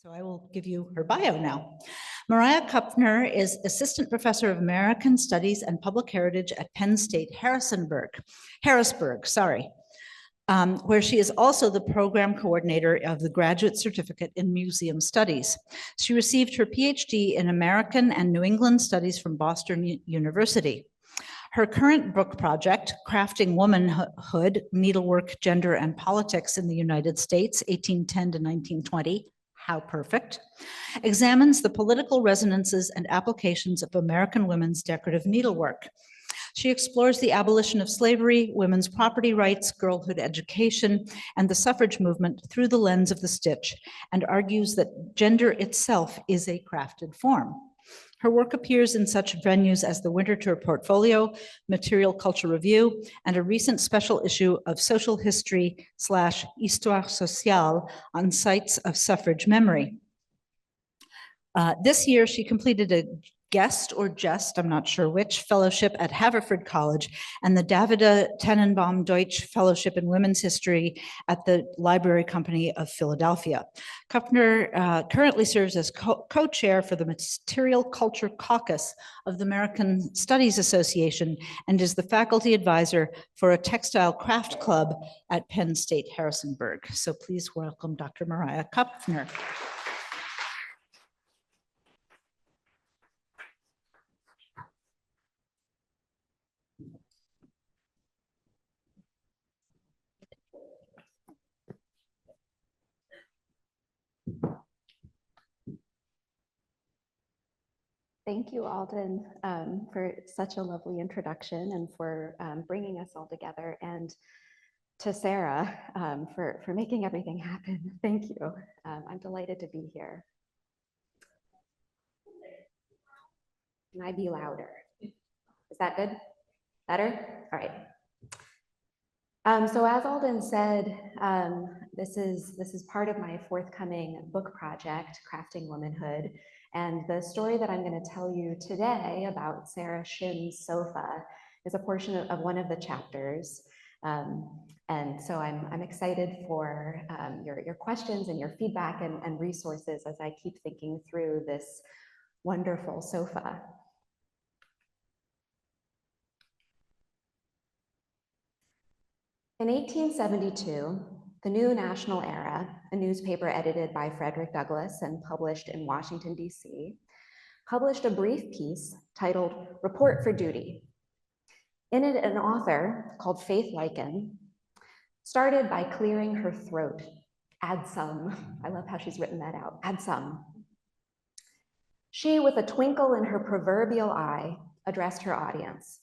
So I will give you her bio now. Mariah Kupfner is Assistant Professor of American Studies and Public Heritage at Penn State Harrisburg, where she is also the program coordinator of the Graduate Certificate in Museum Studies. She received her PhD in American and New England Studies from Boston University. Her current book project, Crafting Womanhood, Needlework, Gender, and Politics in the United States, 1810 to 1920, how perfect, examines the political resonances and applications of American women's decorative needlework. She explores the abolition of slavery, women's property rights, girlhood education, and the suffrage movement through the lens of the stitch, and argues that gender itself is a crafted form. Her work appears in such venues as the Winter Tour Portfolio, Material Culture Review, and a recent special issue of Social History / Histoire Sociale on sites of suffrage memory. This year, she completed a guest or just, I'm not sure which, fellowship at Haverford College and the Davida Tenenbaum Deutsch Fellowship in Women's History at the Library Company of Philadelphia. Kupfner currently serves as co-chair for the Material Culture Caucus of the American Studies Association and is the faculty advisor for a textile craft club at Penn State Harrisburg. So please welcome Dr. Mariah Kupfner. Thank you, Alden, for such a lovely introduction and for bringing us all together, and to Sarah for making everything happen. Thank you. I'm delighted to be here. Can I be louder? Is that good? Better? All right. So as Alden said, this is part of my forthcoming book project, Crafting Womanhood. And the story that I'm going to tell you today about Sarah Shimm's sofa is a portion of one of the chapters. And so I'm excited for your questions and your feedback and resources as I keep thinking through this wonderful sofa. In 1872, the New National Era, a newspaper edited by Frederick Douglass and published in Washington, D.C., published a brief piece titled Report for Duty. In it, an author called Faith Lycan started by clearing her throat. Add some. I love how she's written that out. Add some. She, with a twinkle in her proverbial eye, addressed her audience.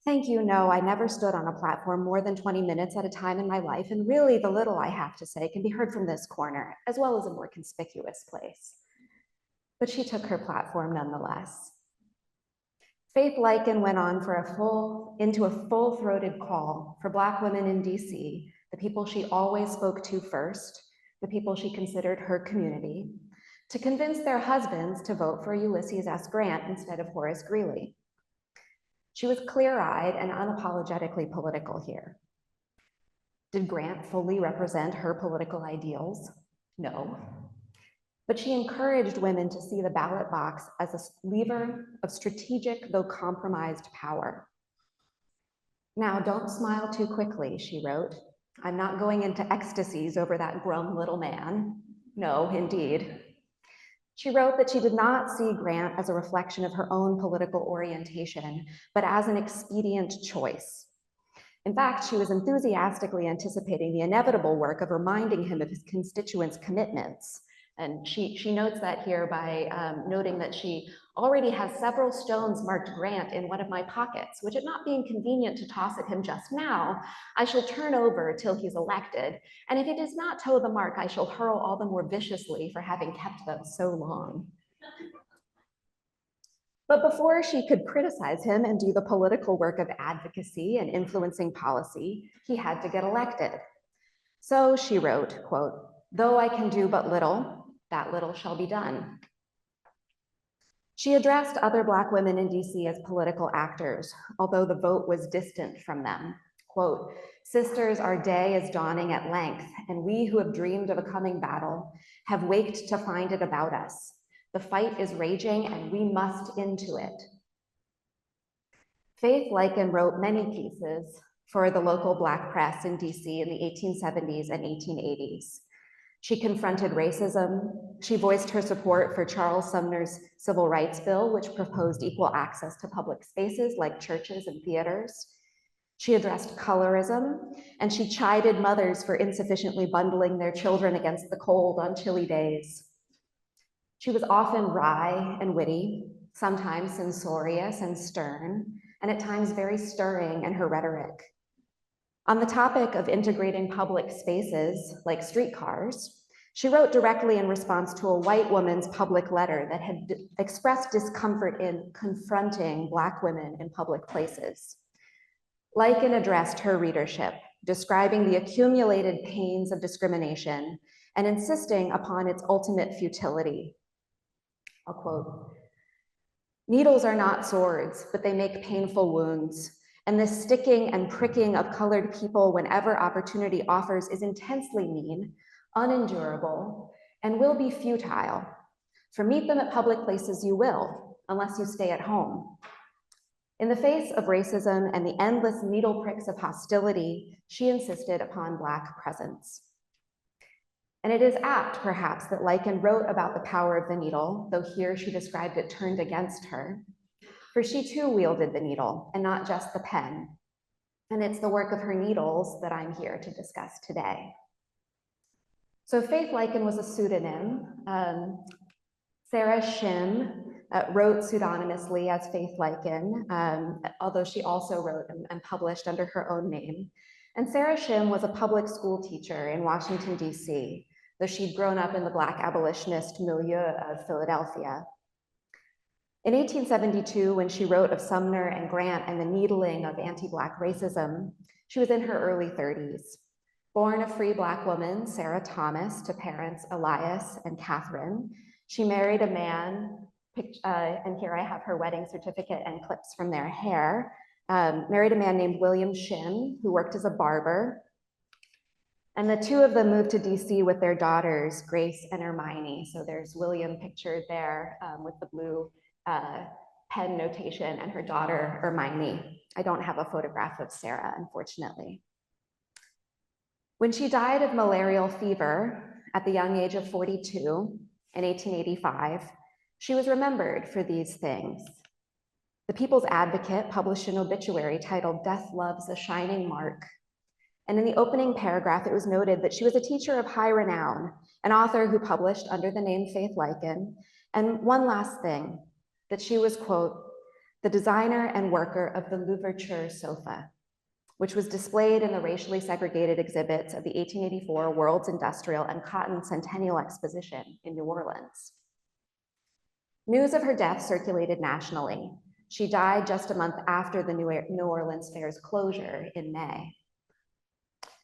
Thank you, no, I never stood on a platform more than 20 minutes at a time in my life, and really the little I have to say can be heard from this corner, as well as a more conspicuous place. But she took her platform nonetheless. Faith Lycan went on into a full-throated call for Black women in DC, the people she always spoke to first, the people she considered her community, to convince their husbands to vote for Ulysses S. Grant instead of Horace Greeley. She was clear-eyed and unapologetically political here. Did Grant fully represent her political ideals? No. But she encouraged women to see the ballot box as a lever of strategic, though compromised, power. Now, don't smile too quickly, she wrote. I'm not going into ecstasies over that grown little man. No, indeed. She wrote that she did not see Grant as a reflection of her own political orientation, but as an expedient choice. In fact, she was enthusiastically anticipating the inevitable work of reminding him of his constituents' commitments. And she notes that here by noting that she already has several stones marked Grant in one of my pockets, which, it not being convenient to toss at him just now, I shall turn over till he's elected. And if he does not toe the mark, I shall hurl all the more viciously for having kept them so long. But before she could criticize him and do the political work of advocacy and influencing policy, he had to get elected. So she wrote, quote, though I can do but little, that little shall be done. She addressed other Black women in DC as political actors, although the vote was distant from them. quote, "Sisters, our day is dawning at length, and we who have dreamed of a coming battle have waked to find it about us. The fight is raging and we must into it." Faith Liken wrote many pieces for the local Black press in DC in the 1870s and 1880s. She confronted racism. She voiced her support for Charles Sumner's Civil Rights Bill, which proposed equal access to public spaces like churches and theaters. She addressed colorism, and she chided mothers for insufficiently bundling their children against the cold on chilly days. She was often wry and witty, sometimes censorious and stern, and at times very stirring in her rhetoric. On the topic of integrating public spaces like streetcars, she wrote directly in response to a white woman's public letter that had expressed discomfort in confronting Black women in public places. Liken addressed her readership, describing the accumulated pains of discrimination and insisting upon its ultimate futility. I'll quote, "Needles are not swords, but they make painful wounds. And the sticking and pricking of colored people whenever opportunity offers is intensely mean, unendurable, and will be futile. For meet them at public places you will, unless you stay at home." In the face of racism and the endless needle pricks of hostility, she insisted upon Black presence. And it is apt, perhaps, that Liken wrote about the power of the needle, though here she described it turned against her, for she too wielded the needle and not just the pen. And it's the work of her needles that I'm here to discuss today. So Faith Liken was a pseudonym. Sarah Shimm wrote pseudonymously as Faith Liken, although she also wrote and published under her own name. And Sarah Shimm was a public school teacher in Washington, DC, though she'd grown up in the Black abolitionist milieu of Philadelphia. In 1872, when she wrote of Sumner and Grant and the needling of anti-Black racism, she was in her early 30s. Born a free Black woman, Sarah Thomas, to parents Elias and Catherine, she married a man, and here I have her wedding certificate and clips from their hair, married a man named William Shimm, who worked as a barber. And the two of them moved to DC with their daughters, Grace and Hermione. So there's William pictured there with the blue pen notation, and her daughter, Hermione. I don't have a photograph of Sarah, unfortunately. When she died of malarial fever at the young age of 42 in 1885, she was remembered for these things. The People's Advocate published an obituary titled "Death Loves a Shining Mark." And in the opening paragraph, it was noted that she was a teacher of high renown, an author who published under the name Faith Liken. And one last thing, that she was, quote, "the designer and worker of the L'Ouverture sofa," which was displayed in the racially segregated exhibits of the 1884 World's Industrial and Cotton Centennial Exposition in New Orleans. News of her death circulated nationally. She died just a month after the New Orleans Fair's closure in May.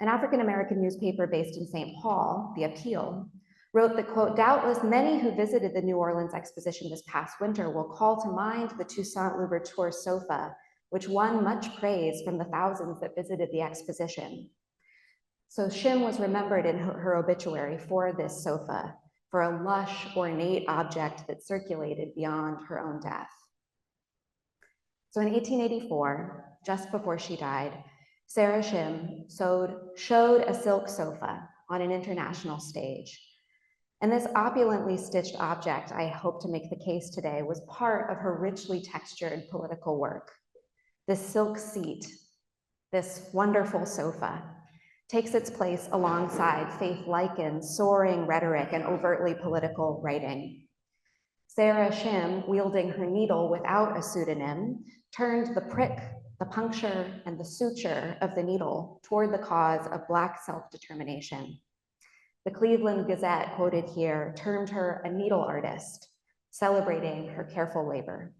An African-American newspaper based in St. Paul, The Appeal, wrote that, quote, "Doubtless many who visited the New Orleans exposition this past winter will call to mind the Toussaint L'Ouverture sofa, which won much praise from the thousands that visited the exposition." So Shimm was remembered in her obituary for this sofa, for a lush, ornate object that circulated beyond her own death. So in 1884, just before she died, Sarah Shimm showed a silk sofa on an international stage. And this opulently stitched object, I hope to make the case today, was part of her richly textured political work. This silk seat, this wonderful sofa, takes its place alongside Faith Liken's soaring rhetoric and overtly political writing. Sarah Shimm, wielding her needle without a pseudonym, turned the prick, the puncture, and the suture of the needle toward the cause of Black self-determination. The Cleveland Gazette, quoted here, termed her a needle artist, celebrating her careful labor.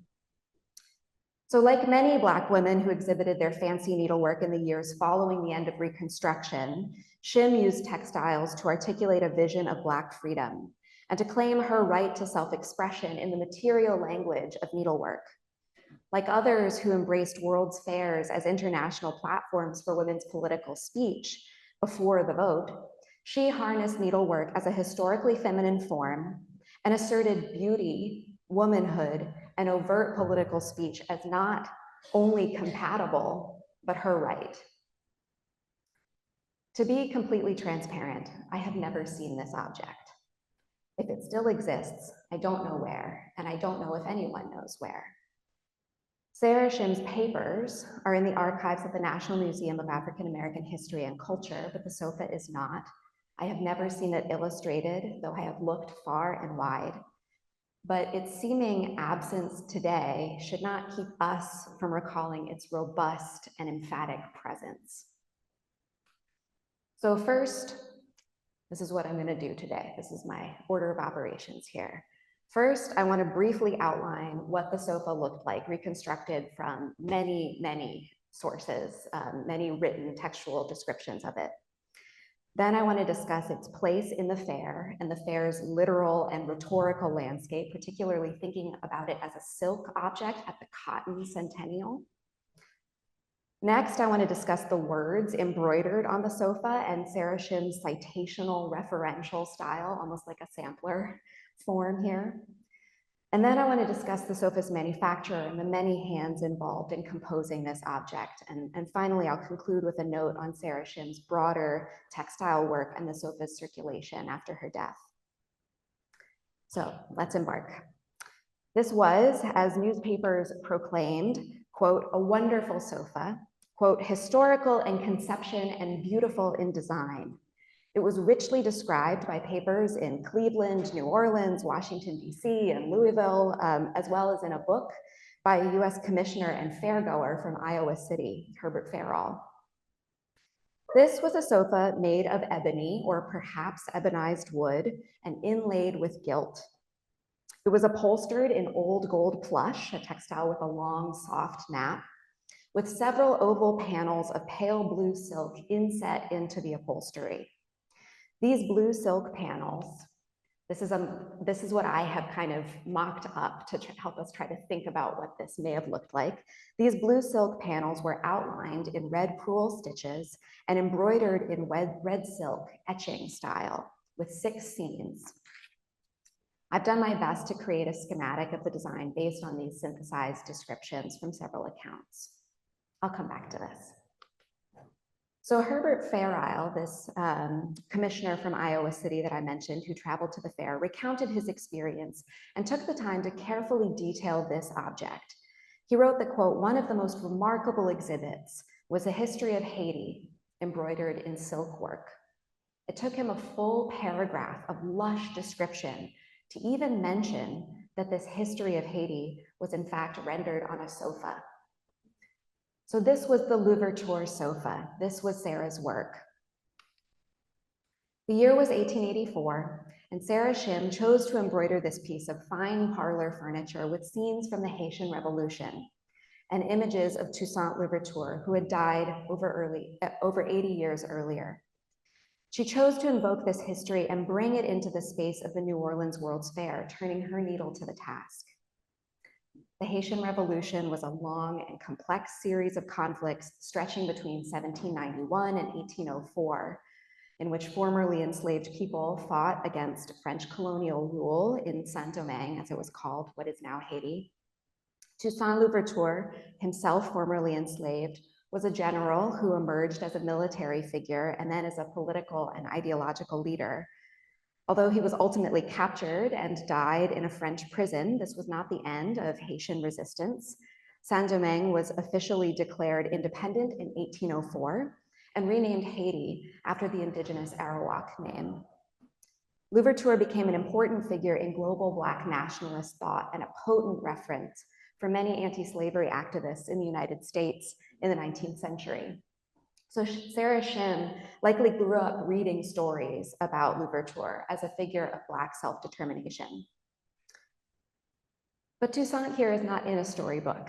So like many Black women who exhibited their fancy needlework in the years following the end of Reconstruction, Shimm used textiles to articulate a vision of Black freedom and to claim her right to self-expression in the material language of needlework. Like others who embraced world's fairs as international platforms for women's political speech before the vote, she harnessed needlework as a historically feminine form and asserted beauty, womanhood, and overt political speech as not only compatible, but her right. To be completely transparent, I have never seen this object. If it still exists, I don't know where, and I don't know if anyone knows where. Sarah Shimm's papers are in the archives of the National Museum of African American History and Culture, but the sofa is not. I have never seen it illustrated, though I have looked far and wide. But its seeming absence today should not keep us from recalling its robust and emphatic presence. So first, this is what I'm going to do today. This is my order of operations here. First, I want to briefly outline what the sofa looked like, reconstructed from many, many sources, many written textual descriptions of it. Then I want to discuss its place in the fair and the fair's literal and rhetorical landscape, particularly thinking about it as a silk object at the cotton centennial. Next, I want to discuss the words embroidered on the sofa and Sarah Shimm's citational referential style, almost like a sampler form here. And then I want to discuss the sofa's manufacturer and the many hands involved in composing this object. And finally, I'll conclude with a note on Sarah Shimm's broader textile work and the sofa's circulation after her death. So let's embark. This was, as newspapers proclaimed, quote, a wonderful sofa, quote, historical in conception and beautiful in design. It was richly described by papers in Cleveland, New Orleans, Washington, D.C., and Louisville, as well as in a book by a U.S. commissioner and fairgoer from Iowa City, Herbert Farrell. This was a sofa made of ebony or perhaps ebonized wood and inlaid with gilt. It was upholstered in old gold plush, a textile with a long, soft nap, with several oval panels of pale blue silk inset into the upholstery. These blue silk panels, this is what I have kind of mocked up to help us try to think about what this may have looked like. These blue silk panels were outlined in red crewel stitches and embroidered in red silk etching style with 6 scenes. I've done my best to create a schematic of the design based on these synthesized descriptions from several accounts. I'll come back to this. So Herbert Farrell, this commissioner from Iowa City that I mentioned who traveled to the fair, recounted his experience and took the time to carefully detail this object. He wrote that, quote, one of the most remarkable exhibits was a history of Haiti embroidered in silk work. It took him a full paragraph of lush description to even mention that this history of Haiti was in fact rendered on a sofa. So this was the L'Ouverture sofa. This was Sarah's work. The year was 1884, and Sarah Shimm chose to embroider this piece of fine parlor furniture with scenes from the Haitian Revolution and images of Toussaint L'Ouverture, who had died over 80 years earlier. She chose to invoke this history and bring it into the space of the New Orleans World's Fair, turning her needle to the task. The Haitian Revolution was a long and complex series of conflicts stretching between 1791 and 1804, in which formerly enslaved people fought against French colonial rule in Saint-Domingue, as it was called, what is now Haiti. Toussaint L'Ouverture, himself formerly enslaved, was a general who emerged as a military figure and then as a political and ideological leader. Although he was ultimately captured and died in a French prison, this was not the end of Haitian resistance. Saint-Domingue was officially declared independent in 1804 and renamed Haiti after the indigenous Arawak name. L'Ouverture became an important figure in global Black nationalist thought and a potent reference for many anti-slavery activists in the United States in the 19th century. So Sarah Shimm likely grew up reading stories about L'Ouverture as a figure of Black self-determination. But Toussaint here is not in a storybook.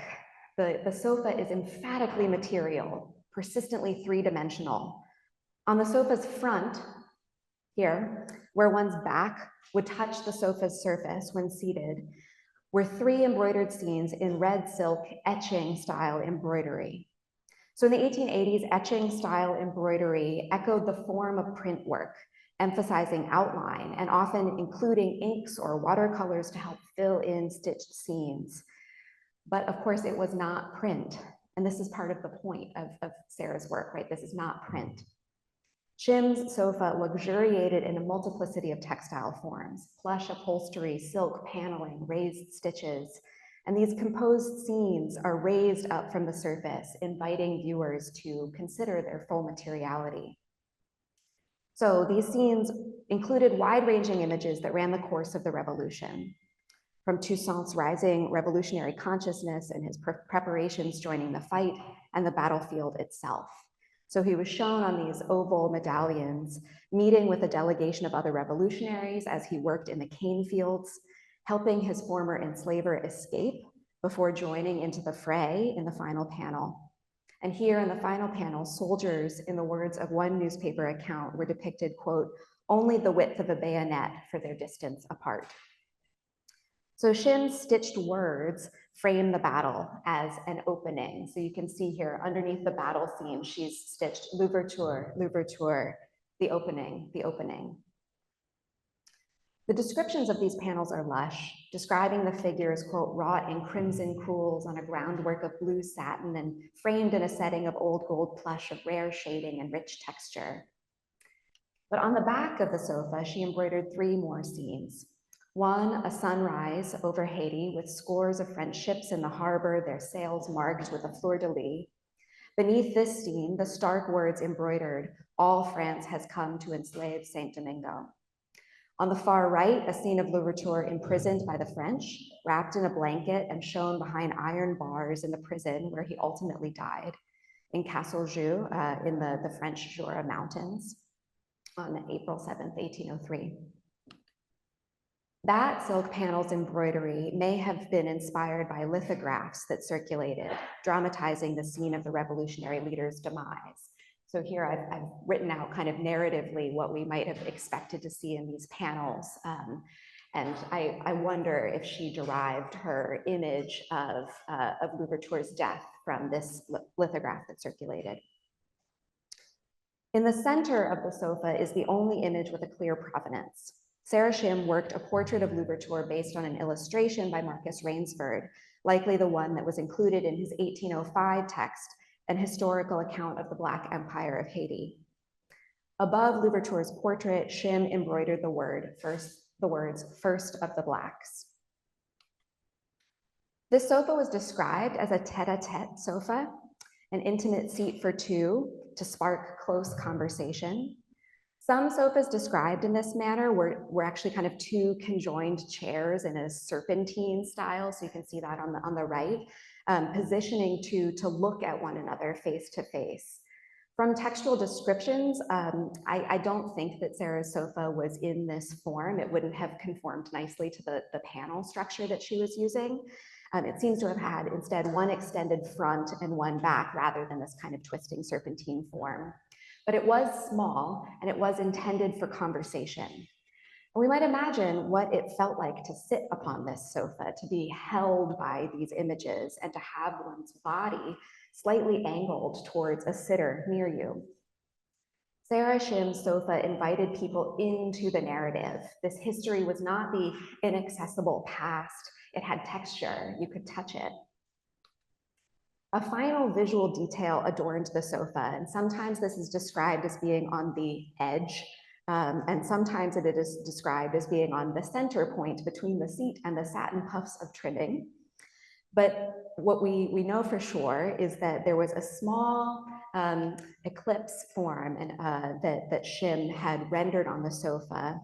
The sofa is emphatically material, persistently three-dimensional. On the sofa's front, here, where one's back would touch the sofa's surface when seated, were 3 embroidered scenes in red silk etching style embroidery. So in the 1880s, etching style embroidery echoed the form of print work, emphasizing outline and often including inks or watercolors to help fill in stitched scenes. But of course, it was not print. And this is part of the point of Sarah's work, right? This is not print. Shimm's sofa luxuriated in a multiplicity of textile forms: plush upholstery, silk paneling, raised stitches. And these composed scenes are raised up from the surface, inviting viewers to consider their full materiality. So these scenes included wide-ranging images that ran the course of the revolution, from Toussaint's rising revolutionary consciousness and his preparations joining the fight and the battlefield itself. So he was shown on these oval medallions, meeting with a delegation of other revolutionaries as he worked in the cane fields, helping his former enslaver escape before joining into the fray in the final panel. And here in the final panel, soldiers, in the words of one newspaper account, were depicted, quote, only the width of a bayonet for their distance apart. So Shimm's stitched words frame the battle as an opening. So you can see here underneath the battle theme, she's stitched L'Ouverture, L'Ouverture, the opening, the opening. The descriptions of these panels are lush, describing the figures, quote, wrought in crimson crewels on a groundwork of blue satin and framed in a setting of old gold plush of rare shading and rich texture. But on the back of the sofa, she embroidered 3 more scenes. One, a sunrise over Haiti with scores of French ships in the harbor, their sails marked with a fleur-de-lis. Beneath this scene, the stark words embroidered, all France has come to enslave Saint Domingo. On the far right, a scene of L'Ouverture imprisoned by the French, wrapped in a blanket and shown behind iron bars in the prison where he ultimately died, in Castle Jou, in the French Jura Mountains on April 7th, 1803. That silk panel's embroidery may have been inspired by lithographs that circulated, dramatizing the scene of the revolutionary leader's demise. So here I've written out kind of narratively what we might have expected to see in these panels. And I wonder if she derived her image of Louverture's death from this lithograph that circulated. In the center of the sofa is the only image with a clear provenance. Sarah Shimm worked a portrait of Louverture based on an illustration by Marcus Rainsford, likely the one that was included in his 1805 text, an historical account of the Black Empire of Haiti. Above Louverture's portrait, Shimm embroidered the words, first of the Blacks. This sofa was described as a tete-a-tete sofa, an intimate seat for 2 to spark close conversation. Some sofas described in this manner were actually kind of 2 conjoined chairs in a serpentine style, so you can see that on the right, positioning to look at one another face to face. From textual descriptions, I don't think that Sarah's sofa was in this form. It wouldn't have conformed nicely to the panel structure that she was using. It seems to have had instead one extended front and one back rather than this kind of twisting serpentine form. But it was small and it was intended for conversation. And we might imagine what it felt like to sit upon this sofa, to be held by these images and to have one's body slightly angled towards a sitter near you. Sarah Shimm's sofa invited people into the narrative. This history was not the inaccessible past. It had texture, you could touch it. A final visual detail adorned the sofa, and sometimes this is described as being on the edge, and sometimes it is described as being on the center point between the seat and the satin puffs of trimming. But what we know for sure is that there was a small eclipse form that Shimm had rendered on the sofa,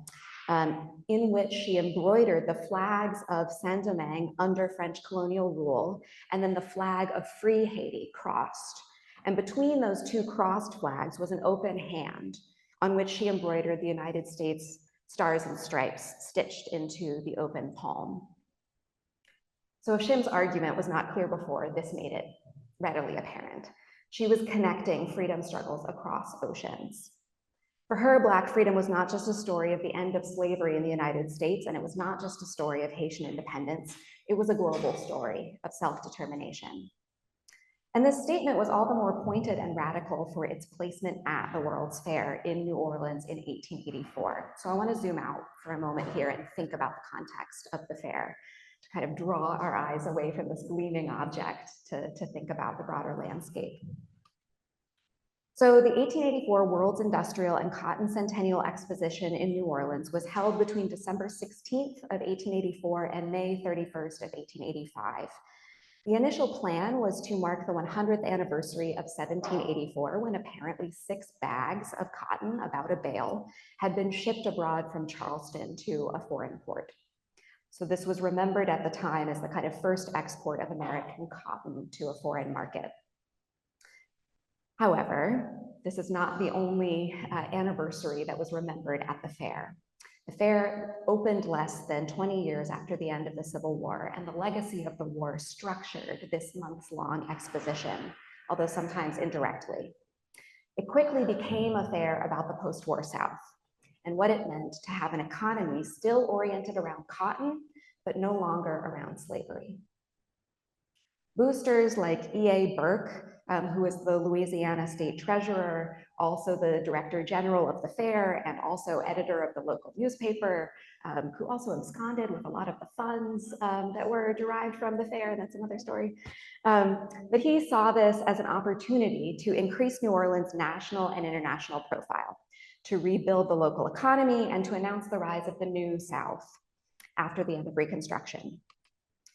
in which she embroidered the flags of Saint-Domingue under French colonial rule, and then the flag of free Haiti crossed. And between those 2 crossed flags was an open hand on which she embroidered the United States stars and stripes stitched into the open palm. So if Shimm's argument was not clear before, this made it readily apparent. She was connecting freedom struggles across oceans. For her, Black freedom was not just a story of the end of slavery in the United States, and it was not just a story of Haitian independence, it was a global story of self-determination. And this statement was all the more pointed and radical for its placement at the World's Fair in New Orleans in 1884. So I want to zoom out for a moment here and think about the context of the fair, to kind of draw our eyes away from this gleaming object to think about the broader landscape. So the 1884 World's Industrial and Cotton Centennial Exposition in New Orleans was held between December 16th of 1884 and May 31st of 1885. The initial plan was to mark the 100th anniversary of 1784, when apparently 6 bags of cotton, about a bale, had been shipped abroad from Charleston to a foreign port. So this was remembered at the time as the kind of first export of American cotton to a foreign market. However, this is not the only anniversary that was remembered at the fair. The fair opened less than 20 years after the end of the Civil War, and the legacy of the war structured this months-long exposition, although sometimes indirectly. It quickly became a fair about the post-war South and what it meant to have an economy still oriented around cotton, but no longer around slavery. Boosters like E.A. Burke, who is the Louisiana State Treasurer, also the Director General of the fair, and also editor of the local newspaper, who also absconded with a lot of the funds that were derived from the fair. That's another story. But he saw this as an opportunity to increase New Orleans' national and international profile, to rebuild the local economy, and to announce the rise of the New South after the end of Reconstruction.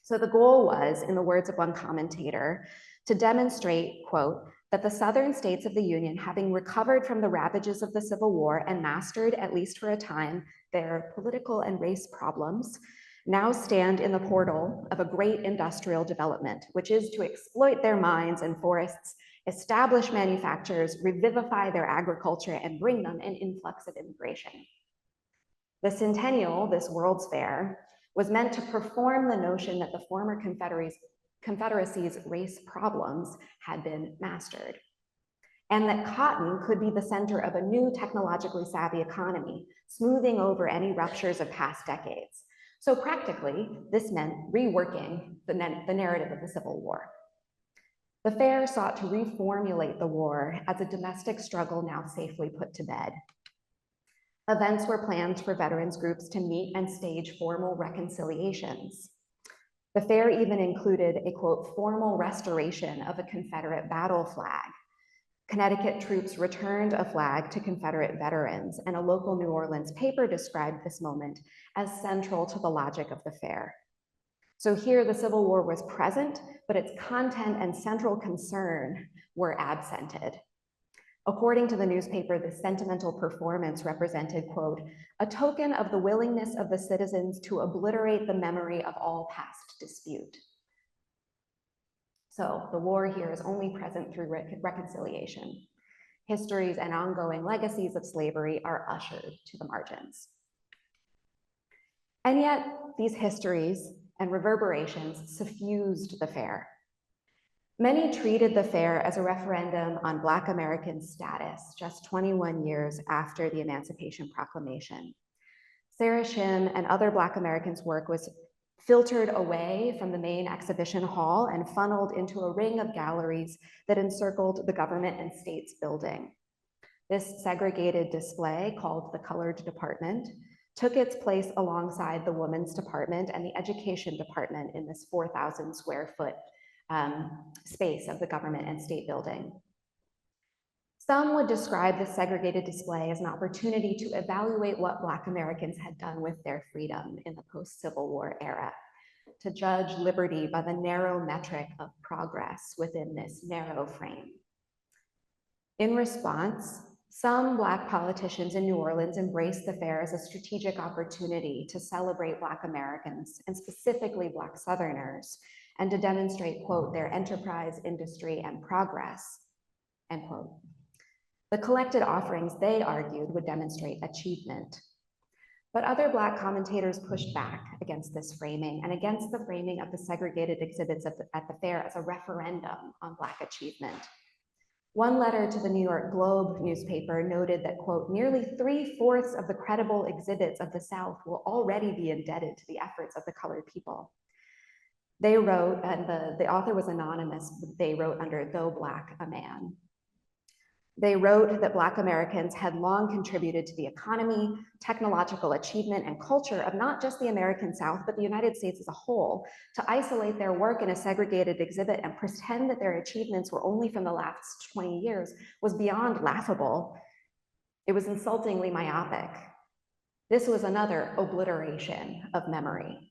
So the goal was, in the words of one commentator, to demonstrate, quote, that the southern states of the Union, having recovered from the ravages of the Civil War and mastered, at least for a time, their political and race problems, now stand in the portal of a great industrial development, which is to exploit their mines and forests, establish manufactures, revivify their agriculture, and bring them an influx of immigration. The centennial, this World's Fair, was meant to perform the notion that the former Confederacy's race problems had been mastered, and that cotton could be the center of a new technologically savvy economy, smoothing over any ruptures of past decades. So practically, this meant reworking the narrative of the Civil War. The fair sought to reformulate the war as a domestic struggle now safely put to bed. Events were planned for veterans groups to meet and stage formal reconciliations. The fair even included a, quote, formal restoration of a Confederate battle flag. Connecticut troops returned a flag to Confederate veterans, and a local New Orleans paper described this moment as central to the logic of the fair. So here the Civil War was present, but its content and central concern were absented. According to the newspaper, the sentimental performance represented, quote, a token of the willingness of the citizens to obliterate the memory of all past dispute. So the war here is only present through reconciliation. Histories and ongoing legacies of slavery are ushered to the margins. And yet, these histories and reverberations suffused the fair. Many treated the fair as a referendum on Black American status just 21 years after the Emancipation Proclamation. Sarah Shimm and other Black Americans' work was filtered away from the main exhibition hall and funneled into a ring of galleries that encircled the government and states building. This segregated display, called the Colored Department, took its place alongside the Women's Department and the Education Department in this 4,000 square foot space of the government and state building. Some would describe this segregated display as an opportunity to evaluate what Black Americans had done with their freedom in the post-Civil War era, to judge liberty by the narrow metric of progress within this narrow frame. In response, some Black politicians in New Orleans embraced the fair as a strategic opportunity to celebrate Black Americans, and specifically Black Southerners, and to demonstrate, quote, their enterprise, industry, and progress, end quote. The collected offerings, they argued, would demonstrate achievement. But other Black commentators pushed back against this framing and against the framing of the segregated exhibits at the fair as a referendum on Black achievement. One letter to the New York Globe newspaper noted that, quote, nearly 3/4 of the credible exhibits of the South will already be indebted to the efforts of the colored people. They wrote, and the author was anonymous, they wrote under "Though Black a Man." They wrote that Black Americans had long contributed to the economy, technological achievement, and culture of not just the American South, but the United States as a whole. To isolate their work in a segregated exhibit and pretend that their achievements were only from the last 20 years was beyond laughable. It was insultingly myopic. This was another obliteration of memory.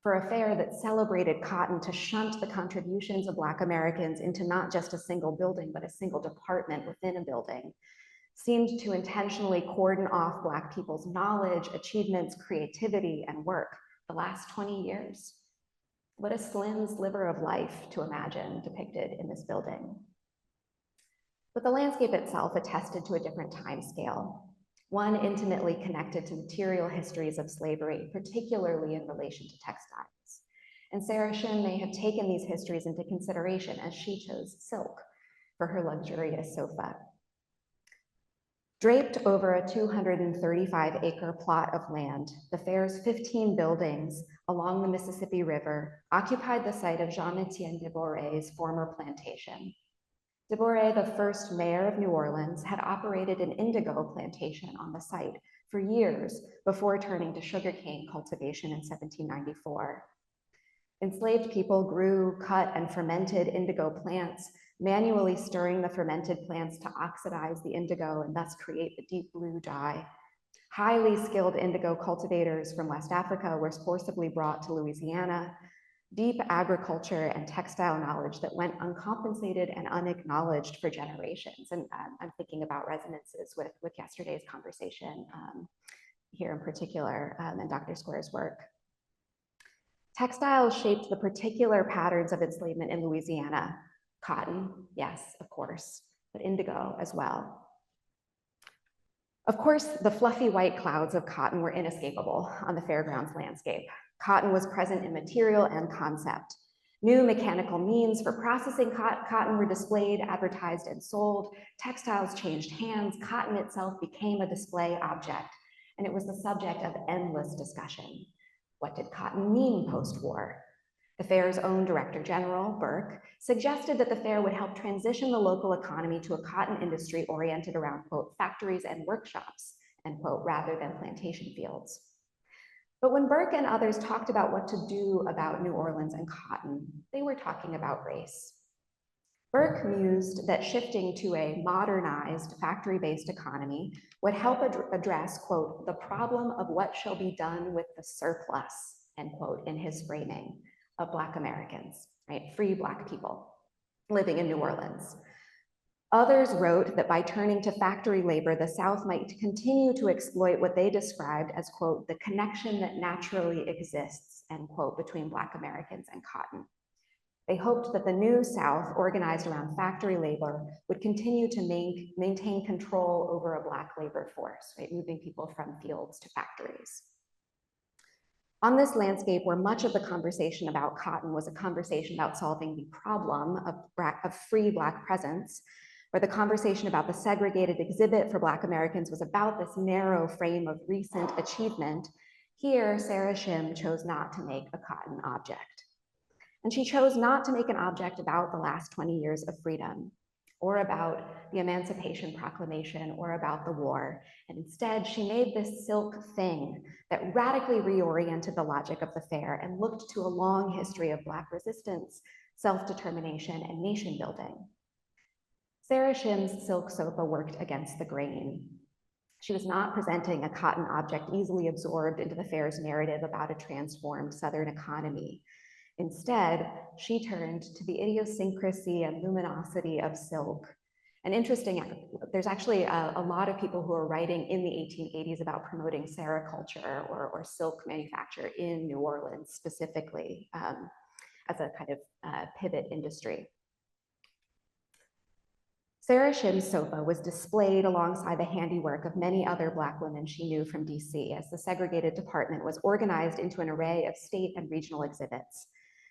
For a fair that celebrated cotton to shunt the contributions of Black Americans into not just a single building, but a single department within a building, seemed to intentionally cordon off Black people's knowledge, achievements, creativity, and work the last 20 years. What a slim sliver of life to imagine depicted in this building. But the landscape itself attested to a different time scale, one intimately connected to material histories of slavery, particularly in relation to textiles. And Sarah Shimm may have taken these histories into consideration as she chose silk for her luxurious sofa. Draped over a 235-acre plot of land, the fair's 15 buildings along the Mississippi River occupied the site of Jean-Etienne Deboray's former plantation. Deboré, the first mayor of New Orleans, had operated an indigo plantation on the site for years before turning to sugarcane cultivation in 1794. Enslaved people grew, cut, and fermented indigo plants, manually stirring the fermented plants to oxidize the indigo and thus create the deep blue dye. Highly skilled indigo cultivators from West Africa were forcibly brought to Louisiana. Deep agriculture and textile knowledge that went uncompensated and unacknowledged for generations. And I'm thinking about resonances with yesterday's conversation here in particular, and Dr. Square's work. Textiles shaped the particular patterns of enslavement in Louisiana. Cotton, yes, of course, but indigo as well. Of course, the fluffy white clouds of cotton were inescapable on the fairgrounds landscape. Cotton was present in material and concept. New mechanical means for processing cotton were displayed, advertised, and sold. Textiles changed hands. Cotton itself became a display object, and it was the subject of endless discussion. What did cotton mean post-war? The fair's own Director General, Burke, suggested that the fair would help transition the local economy to a cotton industry oriented around, quote, factories and workshops, end quote, rather than plantation fields. But when Burke and others talked about what to do about New Orleans and cotton, they were talking about race. Burke mused that shifting to a modernized factory-based economy would help address, quote, the problem of what shall be done with the surplus, end quote, in his framing of Black Americans, right? Free Black people living in New Orleans. Others wrote that by turning to factory labor, the South might continue to exploit what they described as, quote, the connection that naturally exists, end quote, between Black Americans and cotton. They hoped that the new South, organized around factory labor, would continue to maintain control over a Black labor force, right? Moving people from fields to factories. On this landscape, where much of the conversation about cotton was a conversation about solving the problem of free Black presence, where the conversation about the segregated exhibit for Black Americans was about this narrow frame of recent achievement, here Sarah Shimm chose not to make a cotton object. And she chose not to make an object about the last 20 years of freedom, or about the Emancipation Proclamation, or about the war. And instead, she made this silk thing that radically reoriented the logic of the fair and looked to a long history of Black resistance, self-determination, and nation building. Sarah Shimm's silk sofa worked against the grain. She was not presenting a cotton object easily absorbed into the fair's narrative about a transformed Southern economy. Instead, she turned to the idiosyncrasy and luminosity of silk. And interesting, there's actually a lot of people who are writing in the 1880s about promoting sericulture or silk manufacture in New Orleans specifically as a kind of pivot industry. Sarah Shimm's sofa was displayed alongside the handiwork of many other Black women she knew from DC as the segregated department was organized into an array of state and regional exhibits.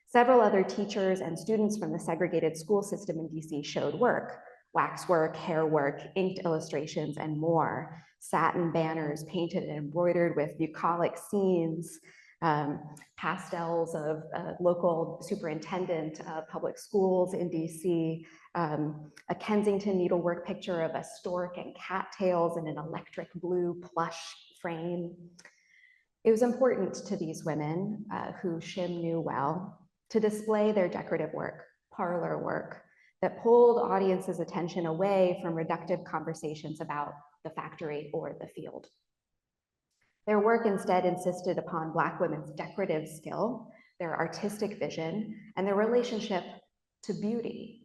Several other teachers and students from the segregated school system in DC showed work waxwork, hair work, inked illustrations, and more. Satin banners painted and embroidered with bucolic scenes, pastels of local superintendent of public schools in DC, a Kensington needlework picture of a stork and cattails in an electric blue plush frame. It was important to these women, who Shimm knew well, to display their decorative work, parlor work, that pulled audiences' attention away from reductive conversations about the factory or the field. Their work instead insisted upon Black women's decorative skill, their artistic vision, and their relationship to beauty.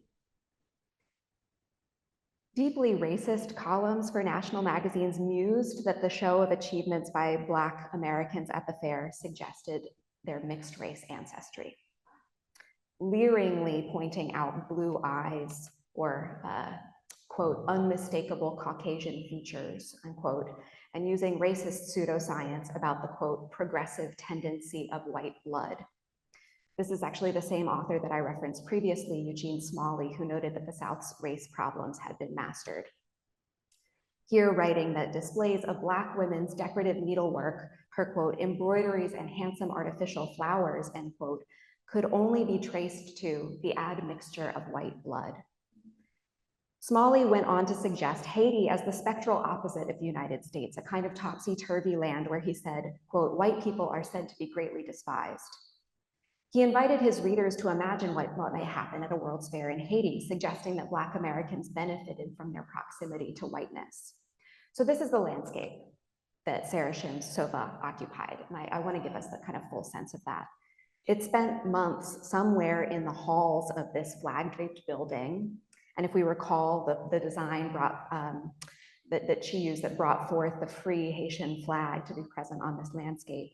Deeply racist columns for national magazines mused that the show of achievements by Black Americans at the fair suggested their mixed race ancestry, leeringly pointing out blue eyes or, quote, unmistakable Caucasian features, unquote, and using racist pseudoscience about the, quote, progressive tendency of white blood. This is actually the same author that I referenced previously, Eugene Smalley, who noted that the South's race problems had been mastered. Here, writing that displays of Black women's decorative needlework, her, quote, embroideries and handsome artificial flowers, end quote, could only be traced to the admixture of white blood. Smalley went on to suggest Haiti as the spectral opposite of the United States, a kind of topsy-turvy land where he said, quote, white people are said to be greatly despised. He invited his readers to imagine what may happen at a World's Fair in Haiti, suggesting that Black Americans benefited from their proximity to whiteness. So this is the landscape that Sarah Shimm's sofa occupied, and I want to give us the kind of full sense of that. It spent months somewhere in the halls of this flag-draped building, and if we recall, the design that she used that brought forth the free Haitian flag to be present on this landscape.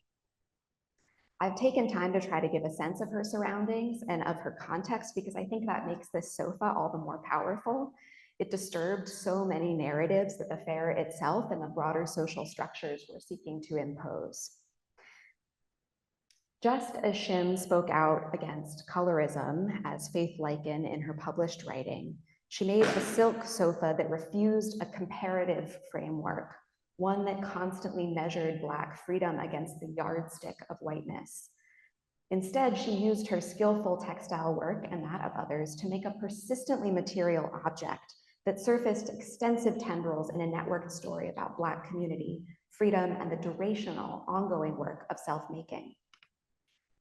I've taken time to try to give a sense of her surroundings and of her context because I think that makes this sofa all the more powerful. It disturbed so many narratives that the fair itself and the broader social structures were seeking to impose. Just as Shimm spoke out against colorism as Faith Lycan in her published writing, she made a silk sofa that refused a comparative framework, one that constantly measured Black freedom against the yardstick of whiteness. Instead, she used her skillful textile work and that of others to make a persistently material object that surfaced extensive tendrils in a networked story about Black community, freedom, and the durational, ongoing work of self-making.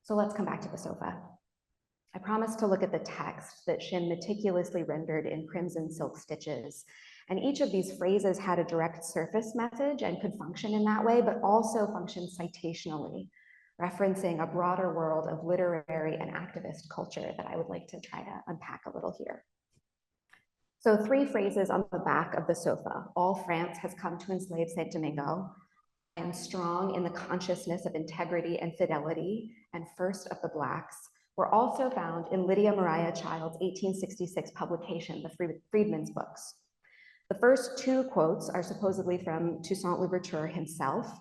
So let's come back to the sofa. I promised to look at the text that Shimm meticulously rendered in crimson silk stitches. And each of these phrases had a direct surface message and could function in that way, but also function citationally, referencing a broader world of literary and activist culture that I would like to try to unpack a little here. So 3 phrases on the back of the sofa. All France has come to enslave Saint Domingo. I am strong in the consciousness of integrity and fidelity, and first of the Blacks, were also found in Lydia Mariah Child's 1866 publication, The Freedmen's Books. The first 2 quotes are supposedly from Toussaint L'Ouverture himself,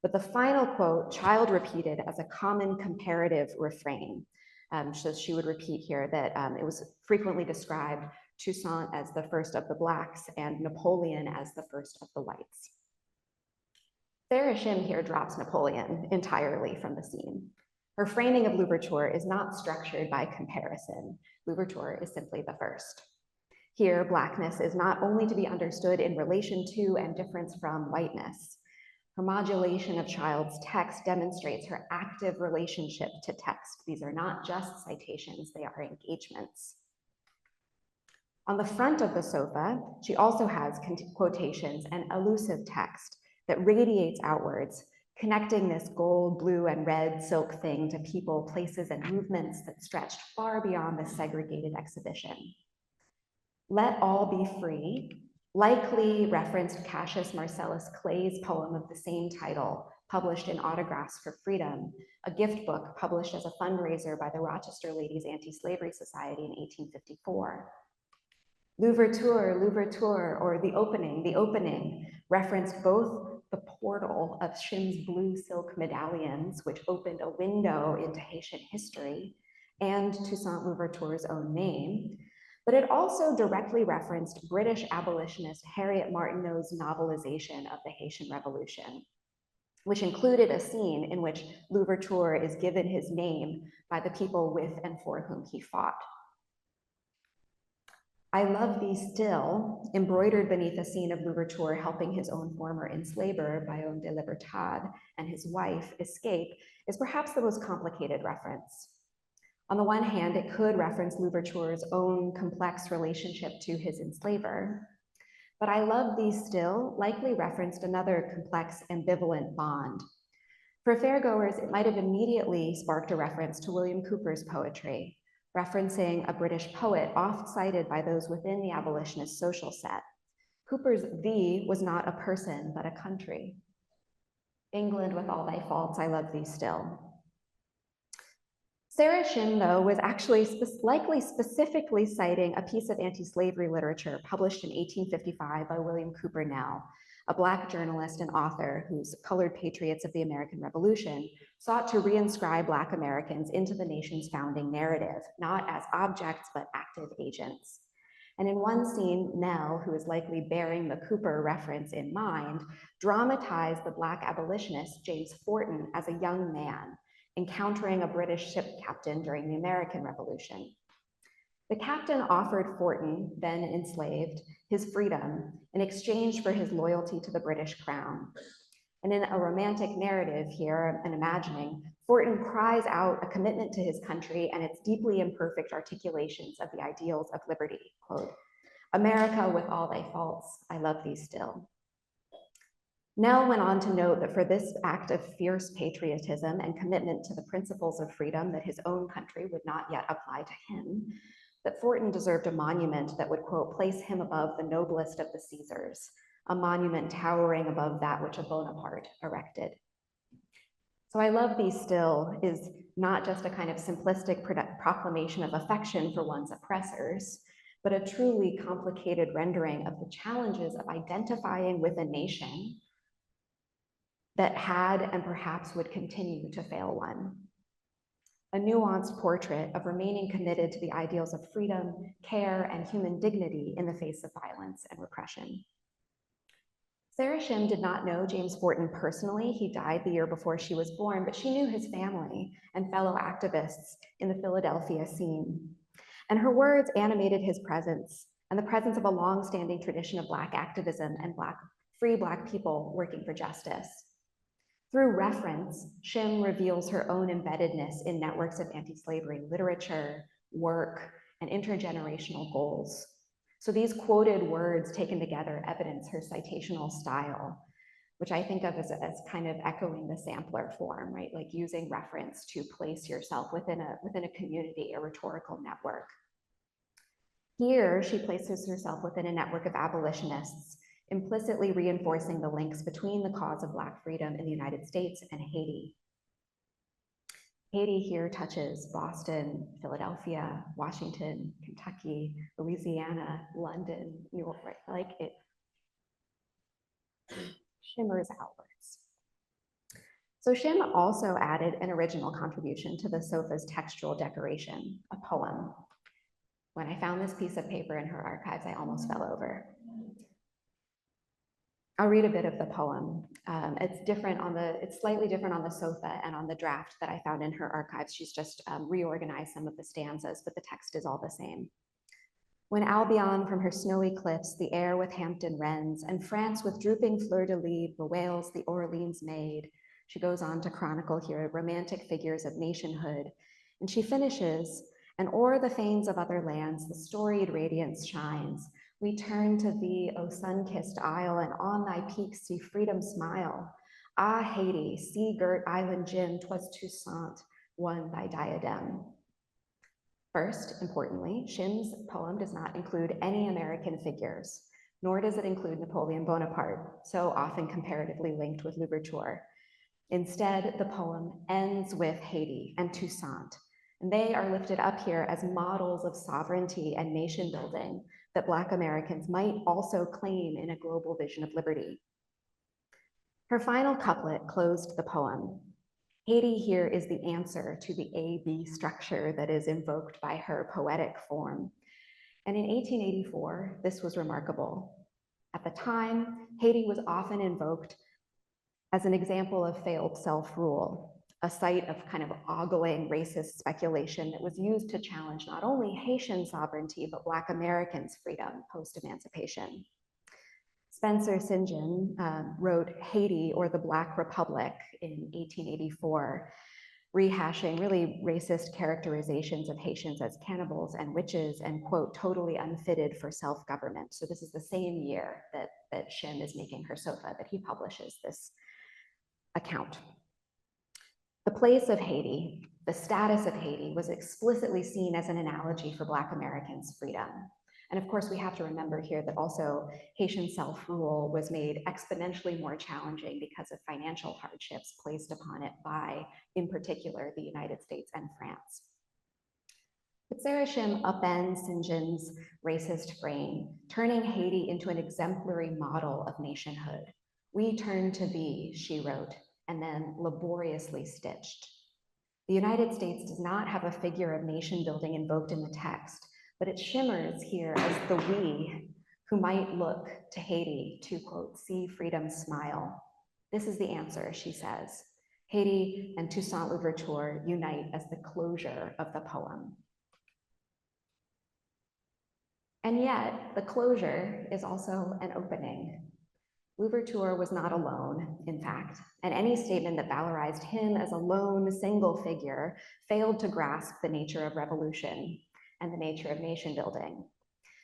but the final quote Child repeated as a common comparative refrain. So she would repeat here that it was frequently described Toussaint as the first of the Blacks and Napoleon as the first of the whites. Sarah Shimm here drops Napoleon entirely from the scene. Her framing of L'Ouverture is not structured by comparison. L'Ouverture is simply the first. Here, Blackness is not only to be understood in relation to and difference from whiteness. Her modulation of Child's text demonstrates her active relationship to text. These are not just citations, they are engagements. On the front of the sofa, she also has quotations and elusive text that radiates outwards, connecting this gold, blue, and red silk thing to people, places, and movements that stretched far beyond the segregated exhibition. Let All Be Free likely referenced Cassius Marcellus Clay's poem of the same title, published in Autographs for Freedom, a gift book published as a fundraiser by the Rochester Ladies Anti-Slavery Society in 1854. L'Ouverture, L'Ouverture, or the opening, referenced both the portal of Shimm's blue silk medallions, which opened a window into Haitian history, and Toussaint L'Ouverture's own name. but it also directly referenced British abolitionist Harriet Martineau's novelization of the Haitian Revolution, which included a scene in which Louverture is given his name by the people with and for whom he fought. I Love Thee Still, embroidered beneath a scene of Louverture helping his own former enslaver, Bayon de Libertad, and his wife escape, is perhaps the most complicated reference. On the one hand, it could reference Louverture's own complex relationship to his enslaver, but I Love Thee Still likely referenced another complex, ambivalent bond. For fairgoers, it might have immediately sparked a reference to William Cooper's poetry, referencing a British poet oft cited by those within the abolitionist social set. Cooper's "thee" was not a person, but a country. England with all thy faults, I love thee still. Sarah Shimm, though, was actually likely specifically citing a piece of anti-slavery literature published in 1855 by William Cooper Nell, a Black journalist and author whose Colored Patriots of the American Revolution sought to reinscribe Black Americans into the nation's founding narrative, not as objects, but active agents. And in one scene, Nell, who is likely bearing the Cooper reference in mind, dramatized the Black abolitionist James Forten as a young man, encountering a British ship captain during the American Revolution. The captain offered Forten, then enslaved, his freedom in exchange for his loyalty to the British crown. And in a romantic narrative here, an imagining, Forten cries out a commitment to his country and its deeply imperfect articulations of the ideals of liberty. Quote, "America, with all thy faults, I love thee still." Nell went on to note that for this act of fierce patriotism and commitment to the principles of freedom that his own country would not yet apply to him, that Forten deserved a monument that would, quote, place him above the noblest of the Caesars, a monument towering above that which a Bonaparte erected. So I love thee still is not just a kind of simplistic proclamation of affection for one's oppressors, but a truly complicated rendering of the challenges of identifying with a nation that had and perhaps would continue to fail one. A nuanced portrait of remaining committed to the ideals of freedom, care, and human dignity in the face of violence and repression. Sarah Shimm did not know James Forten personally. He died the year before she was born, but she knew his family and fellow activists in the Philadelphia scene. And her words animated his presence and the presence of a long-standing tradition of Black activism and free Black people working for justice. Through reference, Shimm reveals her own embeddedness in networks of anti-slavery literature, work, and intergenerational goals. So these quoted words taken together evidence her citational style, which I think of as kind of echoing the sampler form, right? Like using reference to place yourself within a community, a rhetorical network. Here, she places herself within a network of abolitionists, implicitly reinforcing the links between the cause of Black freedom in the United States and Haiti. Haiti here touches Boston, Philadelphia, Washington, Kentucky, Louisiana, London, New York, right? Like it shimmers outwards. So Shimm also added an original contribution to the sofa's textual decoration, a poem. When I found this piece of paper in her archives, I almost fell over. I'll read a bit of the poem. It's slightly different on the sofa and on the draft that I found in her archives. She's just reorganized some of the stanzas, but the text is all the same. When Albion from her snowy cliffs, the air with Hampton wrens, and France with drooping fleur-de-lis bewails the Orleans maid, she goes on to chronicle here romantic figures of nationhood, and she finishes, and o'er the fanes of other lands, the storied radiance shines. We turn to thee, O sun-kissed isle, and on thy peaks see freedom smile. Ah, Haiti, sea-girt island Jim, 'twas Toussaint won thy diadem. First, importantly, Shimm's poem does not include any American figures, nor does it include Napoleon Bonaparte, so often comparatively linked with Louverture. Instead, the poem ends with Haiti and Toussaint, and they are lifted up here as models of sovereignty and nation building that Black Americans might also claim in a global vision of liberty. Her final couplet closed the poem. Haiti here is the answer to the A-B structure that is invoked by her poetic form. And in 1884, this was remarkable. At the time, Haiti was often invoked as an example of failed self-rule, a site of kind of ogling racist speculation that was used to challenge not only Haitian sovereignty, but Black Americans' freedom post-emancipation. Spencer St. John wrote Haiti or the Black Republic in 1884, rehashing really racist characterizations of Haitians as cannibals and witches and, quote, totally unfitted for self-government. So this is the same year that Shimm is making her sofa, that he publishes this account. The place of Haiti, the status of Haiti, was explicitly seen as an analogy for Black Americans' freedom. And of course, we have to remember here that also Haitian self-rule was made exponentially more challenging because of financial hardships placed upon it by, in particular, the United States and France. But Sarah Shimm upends St. John's racist frame, turning Haiti into an exemplary model of nationhood. "We turn to thee," she wrote, and then laboriously stitched. The United States does not have a figure of nation building invoked in the text, but it shimmers here as the we who might look to Haiti to, quote, see freedom smile. This is the answer, she says. Haiti and Toussaint L'Ouverture unite as the closure of the poem. And yet, the closure is also an opening. Louverture was not alone, in fact, and any statement that valorized him as a lone, single figure failed to grasp the nature of revolution and the nature of nation building.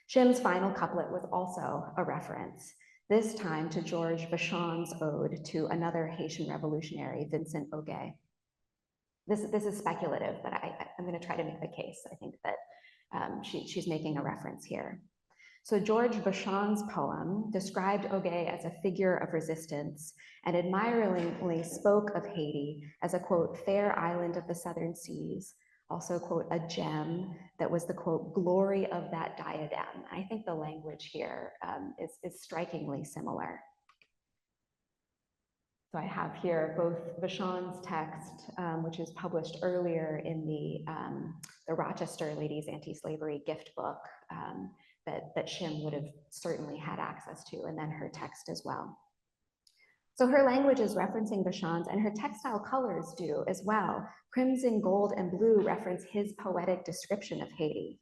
Shimm's final couplet was also a reference, this time to George Vachon's ode to another Haitian revolutionary, Vincent Ogé. This is speculative, but I'm going to try to make the case. I think that she's making a reference here. So George Vachon's poem described Ogé as a figure of resistance and admiringly spoke of Haiti as a, quote, fair island of the southern seas, also, quote, a gem that was the, quote, glory of that diadem. I think the language here is strikingly similar. So I have here both Vachon's text, which is published earlier in the Rochester Ladies Anti-Slavery gift book, that Shimm would have certainly had access to, and then her text as well. So her language is referencing Vachon's, and her textile colors do as well. Crimson, gold, and blue reference his poetic description of Haiti.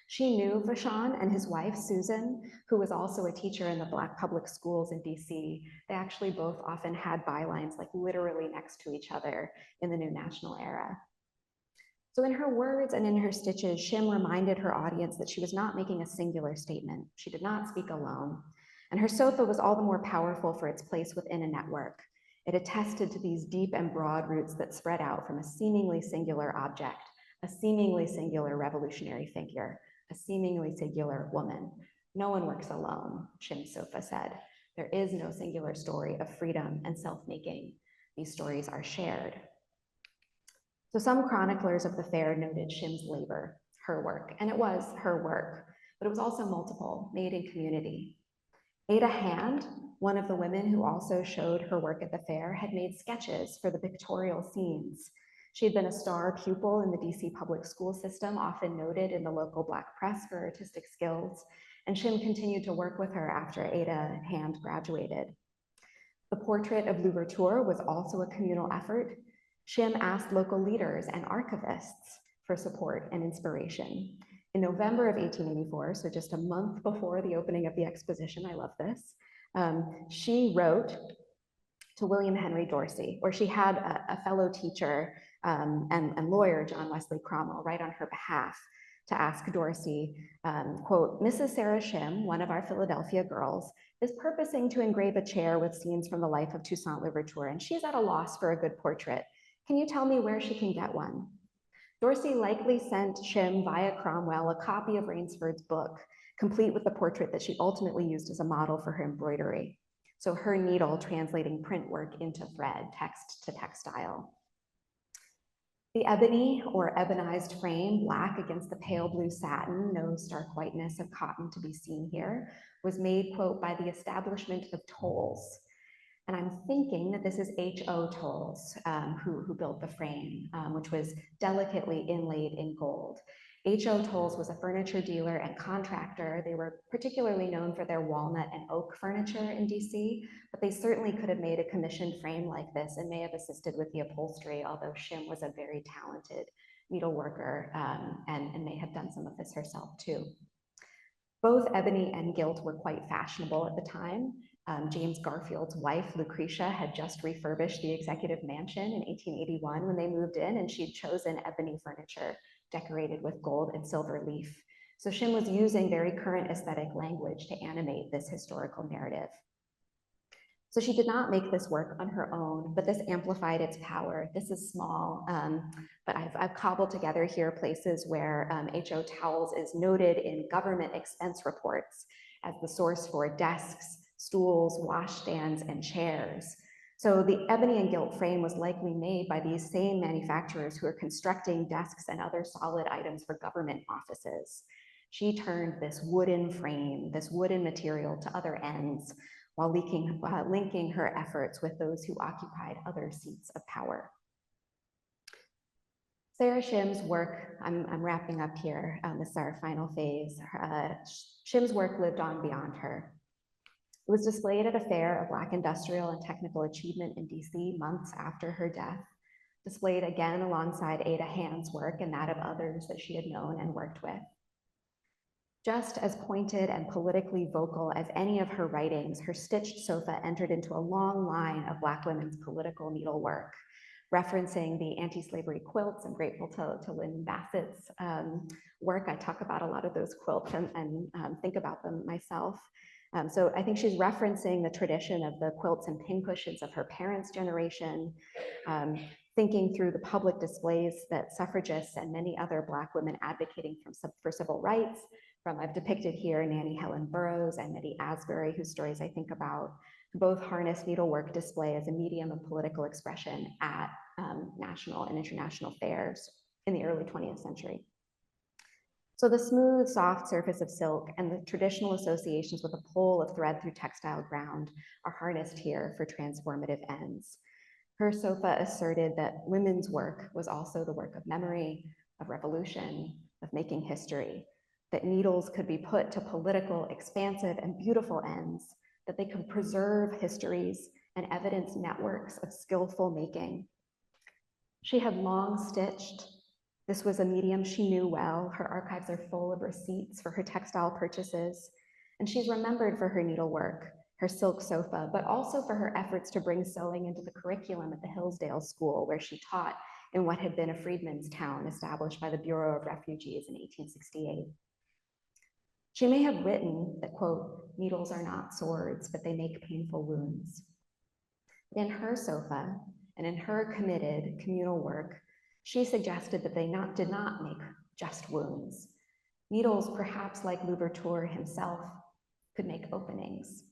She knew Vachon and his wife, Susan, who was also a teacher in the Black public schools in DC. They actually both often had bylines like literally next to each other in the New National Era. So in her words and in her stitches, Shimm reminded her audience that she was not making a singular statement. She did not speak alone. And her sofa was all the more powerful for its place within a network. It attested to these deep and broad roots that spread out from a seemingly singular object, a seemingly singular revolutionary figure, a seemingly singular woman. No one works alone, Shimm's sofa said. There is no singular story of freedom and self-making. These stories are shared. So some chroniclers of the fair noted Shimm's labor, her work, and it was her work, but it was also multiple, made in community. Ada Hand, one of the women who also showed her work at the fair, had made sketches for the pictorial scenes. She had been a star pupil in the DC public school system, often noted in the local Black press for artistic skills, and Shimm continued to work with her after Ada Hand graduated. The portrait of Louverture was also a communal effort. Shimm asked local leaders and archivists for support and inspiration. In November of 1884, so just a month before the opening of the exposition, I love this, she wrote to William Henry Dorsey, or she had a fellow teacher and lawyer, John Wesley Cromwell, write on her behalf to ask Dorsey, quote, Mrs. Sarah Shimm, one of our Philadelphia girls, is purposing to engrave a chair with scenes from the life of Toussaint L'Ouverture, and she's at a loss for a good portrait. Can you tell me where she can get one? Dorsey likely sent Shimm via Cromwell a copy of Rainsford's book, complete with the portrait that she ultimately used as a model for her embroidery. So her needle translating print work into thread, text to textile. The ebony or ebonized frame, black against the pale blue satin, no stark whiteness of cotton to be seen here, was made, quote, by the establishment of tolls. And I'm thinking that this is H.O. Tolls, who built the frame, which was delicately inlaid in gold. H.O. Tolles was a furniture dealer and contractor. They were particularly known for their walnut and oak furniture in DC, but they certainly could have made a commissioned frame like this and may have assisted with the upholstery, although Shimm was a very talented needleworker and may have done some of this herself too. Both ebony and gilt were quite fashionable at the time. James Garfield's wife, Lucretia, had just refurbished the executive mansion in 1881 when they moved in, and she'd chosen ebony furniture decorated with gold and silver leaf. So Shimm was using very current aesthetic language to animate this historical narrative. So she did not make this work on her own, but this amplified its power. This is small, but I've cobbled together here places where H.O. Towles is noted in government expense reports as the source for desks, stools, washstands, and chairs. So the ebony and gilt frame was likely made by these same manufacturers who are constructing desks and other solid items for government offices. She turned this wooden frame, this wooden material to other ends while linking her efforts with those who occupied other seats of power. Sarah Shimm's work, I'm wrapping up here, this is our final phase. Shimm's work lived on beyond her. It was displayed at a fair of Black industrial and technical achievement in DC months after her death, displayed again alongside Ada Hand's work and that of others that she had known and worked with. Just as pointed and politically vocal as any of her writings, her stitched sofa entered into a long line of Black women's political needlework, referencing the anti-slavery quilts. I'm grateful to Lynn Bassett's work. I talk about a lot of those quilts and think about them myself. So I think she's referencing the tradition of the quilts and pincushions of her parents' generation, thinking through the public displays that suffragists and many other Black women advocating for civil rights, I've depicted here Nannie Helen Burroughs and Nettie Asbury, whose stories I think about, both harness needlework display as a medium of political expression at national and international fairs in the early 20th century. So the smooth, soft surface of silk and the traditional associations with a pull of thread through textile ground are harnessed here for transformative ends. Her sofa asserted that women's work was also the work of memory, of revolution, of making history, that needles could be put to political, expansive, and beautiful ends, that they could preserve histories and evidence networks of skillful making. She had long stitched. This was a medium she knew well. Her archives are full of receipts for her textile purchases, and she's remembered for her needlework, her silk sofa, but also for her efforts to bring sewing into the curriculum at the Hillsdale School, where she taught in what had been a freedmen's town established by the Bureau of Refugees in 1868. She may have written that, quote, "Needles are not swords, but they make painful wounds." In her sofa and in her committed communal work, she suggested that they did not make just wounds. Needles, perhaps like L'Ouverture himself, could make openings.